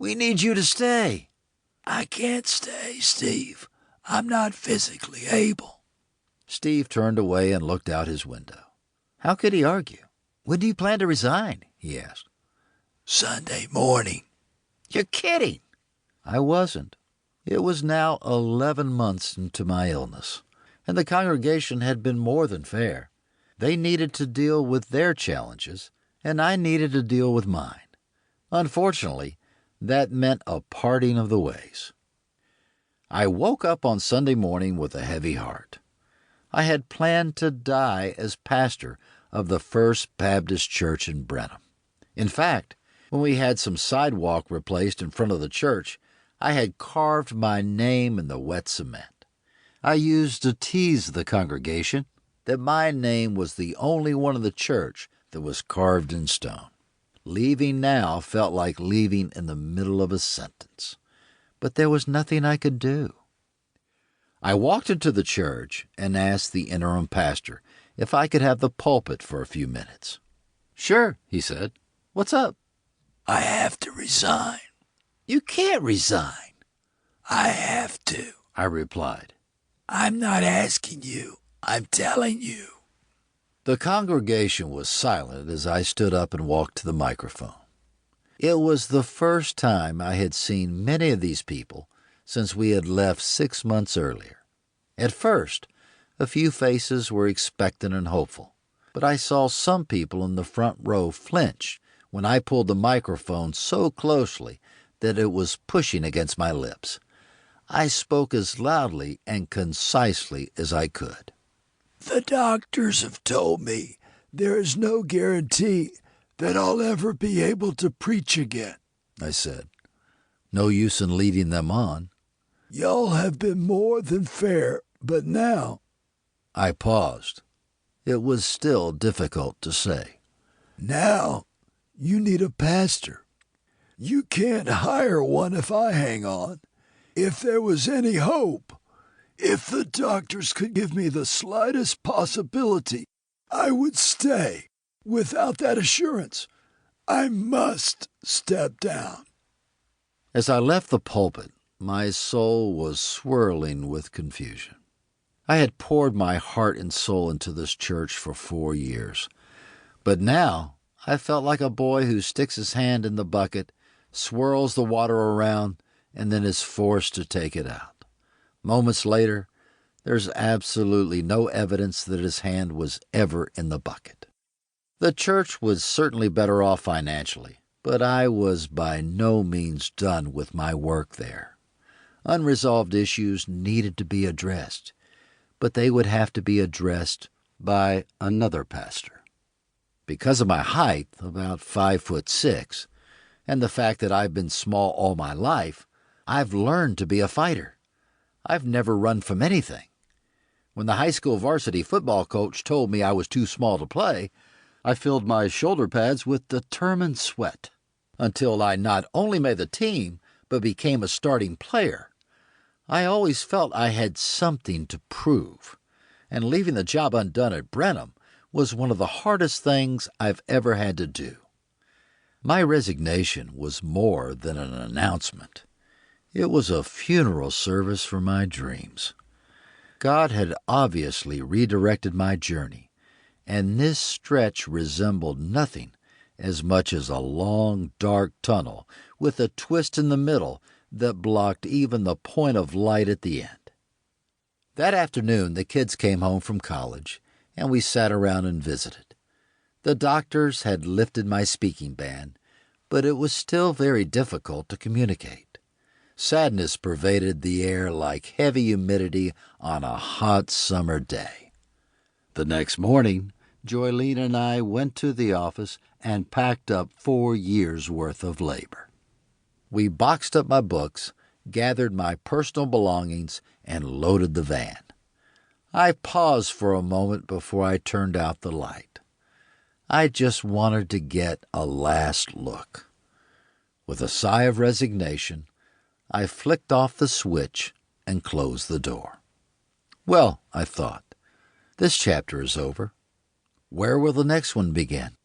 We need you to stay." "I can't stay, Steve. I'm not physically able." Steve turned away and looked out his window. How could he argue? "When do you plan to resign?" he asked. "Sunday morning." "You're kidding." I wasn't. It was now 11 months into my illness, and the congregation had been more than fair. They needed to deal with their challenges, and I needed to deal with mine. Unfortunately, that meant a parting of the ways. I woke up on Sunday morning with a heavy heart. I had planned to die as pastor of the First Baptist Church in Brenham. In fact, when we had some sidewalk replaced in front of the church, I had carved my name in the wet cement. I used to tease the congregation that my name was the only one in the church that was carved in stone. Leaving now felt like leaving in the middle of a sentence. But there was nothing I could do. I walked into the church and asked the interim pastor if I could have the pulpit for a few minutes. "Sure," he said. "What's up?" "I have to resign." "You can't resign." "I have to," I replied. "I'm not asking you. I'm telling you." The congregation was silent as I stood up and walked to the microphone. It was the first time I had seen many of these people since we had left 6 months earlier. At first, a few faces were expectant and hopeful, but I saw some people in the front row flinch when I pulled the microphone so closely that it was pushing against my lips. I spoke as loudly and concisely as I could. "The doctors have told me there is no guarantee that I'll ever be able to preach again," I said. No use in leading them on. "Y'all have been more than fair, but now—" I paused. It was still difficult to say. "Now you need a pastor. You can't hire one if I hang on. If there was any hope, if the doctors could give me the slightest possibility, I would stay. Without that assurance, I must step down." As I left the pulpit, my soul was swirling with confusion. I had poured my heart and soul into this church for 4 years, but now I felt like a boy who sticks his hand in the bucket, swirls the water around, and then is forced to take it out. Moments later, there's absolutely no evidence that his hand was ever in the bucket. The church was certainly better off financially, but I was by no means done with my work there. Unresolved issues needed to be addressed, but they would have to be addressed by another pastor. Because of my height, about 5'6", and the fact that I've been small all my life, I've learned to be a fighter. I've never run from anything. When the high school varsity football coach told me I was too small to play, I filled my shoulder pads with determined sweat until I not only made the team, but became a starting player. I always felt I had something to prove, and leaving the job undone at Brenham was one of the hardest things I've ever had to do. My resignation was more than an announcement. It was a funeral service for my dreams. God had obviously redirected my journey, and this stretch resembled nothing as much as a long, dark tunnel with a twist in the middle that blocked even the point of light at the end. That afternoon, the kids came home from college, and we sat around and visited. The doctors had lifted my speaking ban, but it was still very difficult to communicate. Sadness pervaded the air like heavy humidity on a hot summer day. The next morning, Joylene and I went to the office and packed up 4 years' worth of labor. We boxed up my books, gathered my personal belongings, and loaded the van. I paused for a moment before I turned out the light. I just wanted to get a last look. With a sigh of resignation, I flicked off the switch and closed the door. Well, I thought, this chapter is over. Where will the next one begin?